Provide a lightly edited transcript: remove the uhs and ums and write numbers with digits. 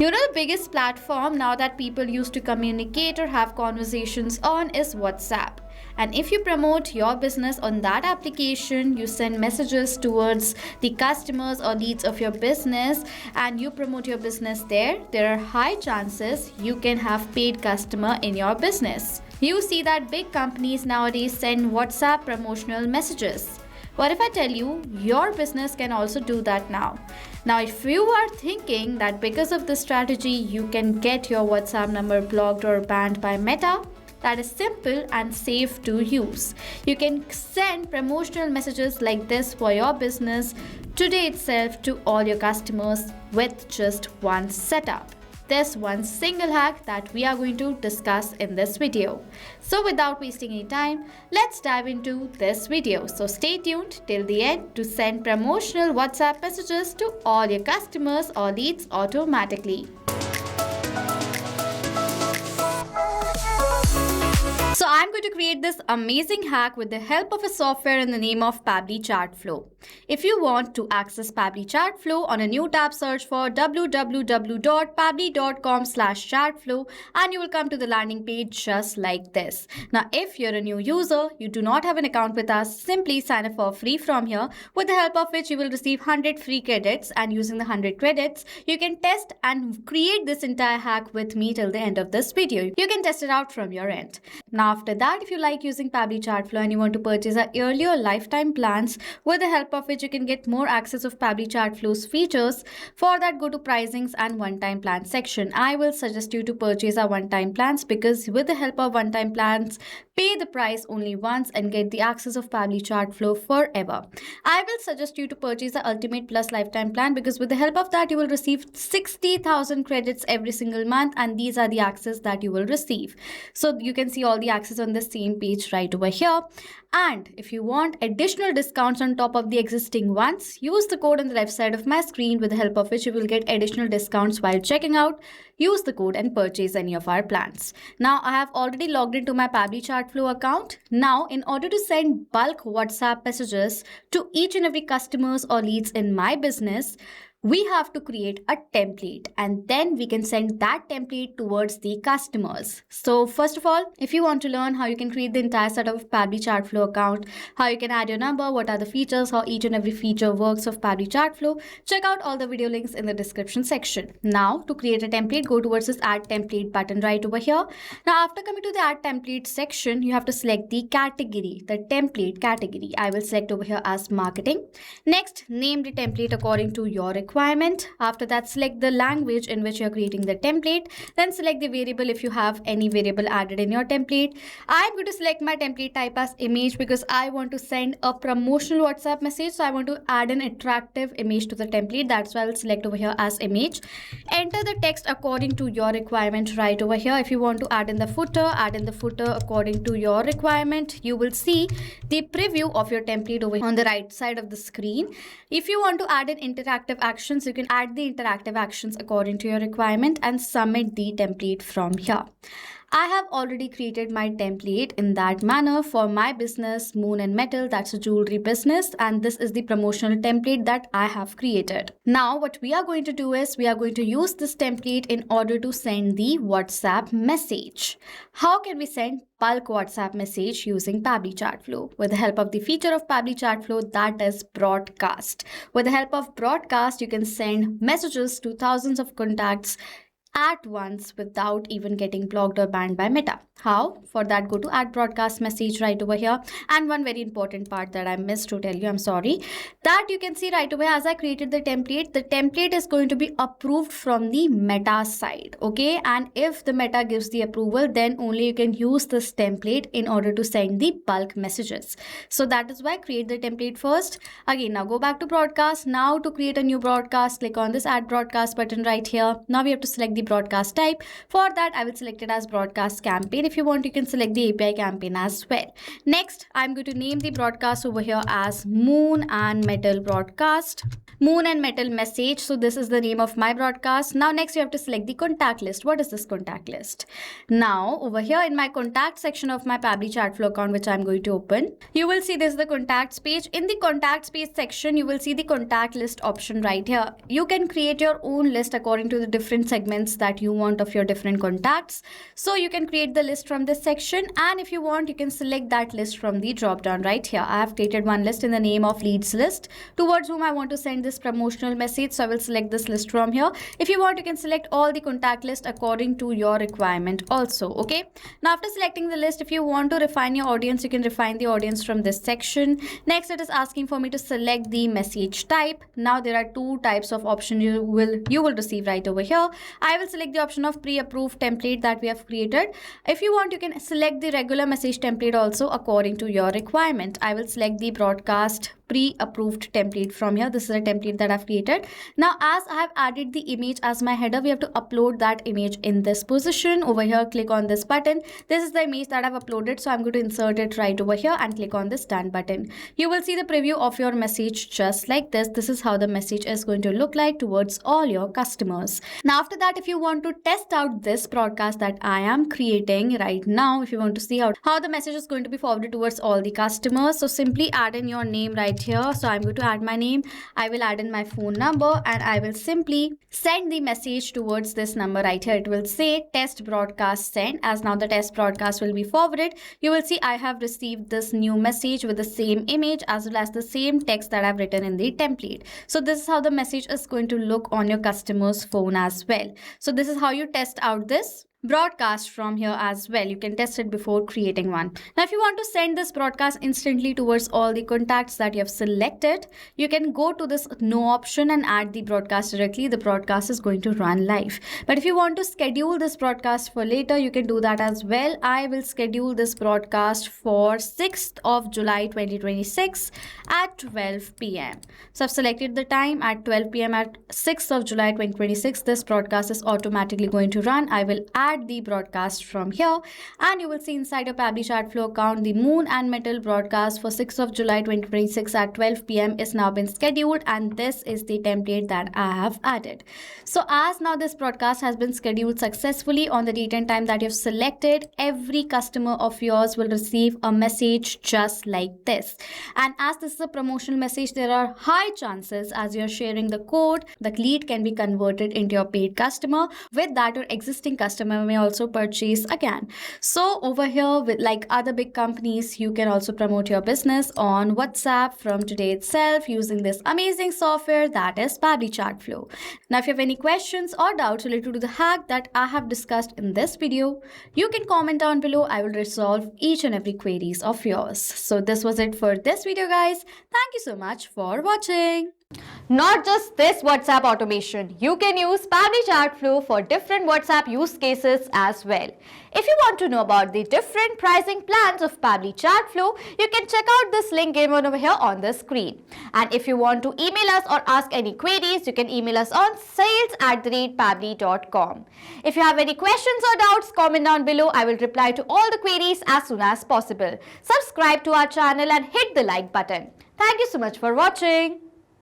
The biggest platform now that people use to communicate or have conversations on is WhatsApp. And if you promote your business on that application, you send messages towards the customers or leads of your business and you promote your business there are high chances you can have paid customer in your business. You see that big companies nowadays send WhatsApp promotional messages. What if I tell you your business can also do that now? Now, if you are thinking that because of this strategy you can get your WhatsApp number blocked or banned by Meta, that is simple and safe to use. You can send promotional messages like this for your business today itself to all your customers with just one setup. There's one single hack that we are going to discuss in this video. So without wasting any time, let's dive into this video. So stay tuned till the end to send promotional WhatsApp messages to all your customers or leads automatically. So I'm going to create this amazing hack with the help of a software in the name of Pabbly Chatflow. If you want to access Pabbly Chatflow, on a new tab search for www.pabbly.com/chatflow and you will come to the landing page just like this. Now if you're a new user, you do not have an account with us, simply sign up for free from here, with the help of which you will receive 100 free credits, and using the 100 credits, you can test and create this entire hack with me till the end of this video. You can test it out from your end. Now after that, if you like using Pabbly Chatflow and you want to purchase our yearly or lifetime plans, with the help of which you can get more access of Pabbly Chatflow's features, for that go to pricings and one-time plan section. I will suggest you to purchase our one-time plans because with the help of one-time plans, pay the price only once and get the access of Pabbly Chatflow forever. I will suggest you to purchase the Ultimate Plus lifetime plan because with the help of that, you will receive 60,000 credits every single month, and these are the access that you will receive. So you can see all the access on the same page right over here. And if you want additional discounts on top of the existing ones, use the code on the left side of my screen, with the help of which you will get additional discounts while checking out. Use the code and purchase any of our plans. Now I have already logged into my Pabbly Chatflow account. Now in order to send bulk WhatsApp messages to each and every customers or leads in my business, we have to create a template and then we can send that template towards the customers. So first of all, if you want to learn how you can create the entire setup of Pabbly Chatflow account, how you can add your number, what are the features, how each and every feature works of Pabbly Chatflow, check out all the video links in the description section. Now to create a template, go towards this add template button right over here. Now after coming to the add template section, you have to select the category, the template category. I will select over here as marketing. Next, name the template according to your requirement. After that, select the language in which you are creating the template. Then select the variable if you have any variable added in your template. I'm going to select my template type as image because I want to send a promotional WhatsApp message. So I want to add an attractive image to the template. That's why I'll select over here as image. Enter the text according to your requirement right over here. If you want to add in the footer, add in the footer according to your requirement. You will see the preview of your template over on the right side of the screen. If you want to add an interactive action, you can add the interactive actions according to your requirement and submit the template from here. I have already created my template in that manner for my business, Moon and Metal, that's a jewelry business, and this is the promotional template that I have created. Now what we are going to do is we are going to use this template in order to send the WhatsApp message. How can we send bulk WhatsApp message using Pabbly Chatflow? With the help of the feature of Pabbly Chatflow, that is broadcast. With the help of broadcast, you can send messages to thousands of contacts at once without even getting blocked or banned by Meta. How? For that, go to add broadcast message right over here. And one very important part that I missed to tell you, I'm sorry, that you can see right away as I created the template is going to be approved from the Meta side. Okay, and if the Meta gives the approval, then only you can use this template in order to send the bulk messages. So that is why create the template first. Again, now go back to broadcast. Now to create a new broadcast, click on this add broadcast button right here. Now we have to select the the broadcast type. For that, I will select it as broadcast campaign. If you want, you can select the API campaign as well. Next, I'm going to name the broadcast over here as Moon and Metal broadcast. Moon and Metal message. So this is the name of my broadcast. Now next you have to select the contact list. What is this contact list? Now over here in my contact section of my Pabbly Chatflow account, which I'm going to open, you will see this is the contacts page. In the contacts page section, you will see the contact list option right here. You can create your own list according to the different segments that you want of your different contacts. So you can create the list from this section, and if you want, you can select that list from the drop down right here. I have created one list in the name of leads list towards whom I want to send this promotional message. So I will select this list from here. If you want, you can select all the contact list according to your requirement also. Okay. Now after selecting the list, if you want to refine your audience, you can refine the audience from this section. Next, it is asking for me to select the message type. Now there are two types of option you will receive right over here. I will select the option of pre-approved template that we have created. If you want, you can select the regular message template also according to your requirement. I will select the broadcast pre-approved template from here. This is a template that I've created. Now as I have added the image as my header, we have to upload that image in this position. Over here, click on this button. This is the image that I've uploaded, so I'm going to insert it right over here and click on this done button. You will see the preview of your message just like this. This is how the message is going to look like towards all your customers. Now after that, if you want to test out this broadcast that I am creating right now, if you want to see how the message is going to be forwarded towards all the customers, so simply add in your name right here. So I'm going to add my name, I will add in my phone number, and I will simply send the message towards this number right here. It will say test broadcast send. As now the test broadcast will be forwarded, you will see I have received this new message with the same image as well as the same text that I've written in the template. So this is how the message is going to look on your customer's phone as well. So this is how you test out this broadcast from here as well. You can test it before creating one. Now if you want to send this broadcast instantly towards all the contacts that you have selected, you can go to this no option and add the broadcast directly. The broadcast is going to run live. But if you want to schedule this broadcast for later, you can do that as well. I will schedule this broadcast for 6th of July 2026 at 12 p.m. So I've selected the time at 12 p.m. at 6th of July 2026. This broadcast is automatically going to run. I will add the broadcast from here, and you will see inside your Pabbly Chatflow account, the Moon and Metal broadcast for 6th of July 2026 at 12 p.m. is now been scheduled, and this is the template that I have added. So as now this broadcast has been scheduled successfully on the date and time that you've selected, every customer of yours will receive a message just like this. And as this is a promotional message, there are high chances as you're sharing the code, the lead can be converted into your paid customer. With that, your existing customer may also purchase again. So over here, with like other big companies, you can also promote your business on WhatsApp from today itself using this amazing software that is Pabbly Chatflow. Now if you have any questions or doubts related to the hack that I have discussed in this video, you can comment down below. I will resolve each and every queries of yours. So this was it for this video, guys. Thank you so much for watching. Not just this WhatsApp automation, you can use Pabbly Chatflow for different WhatsApp use cases as well. If you want to know about the different pricing plans of Pabbly Chatflow, you can check out this link given over here on the screen. And if you want to email us or ask any queries, you can email us on sales@pabbly.com. If you have any questions or doubts, comment down below. I will reply to all the queries as soon as possible. Subscribe to our channel and hit the like button. Thank you so much for watching.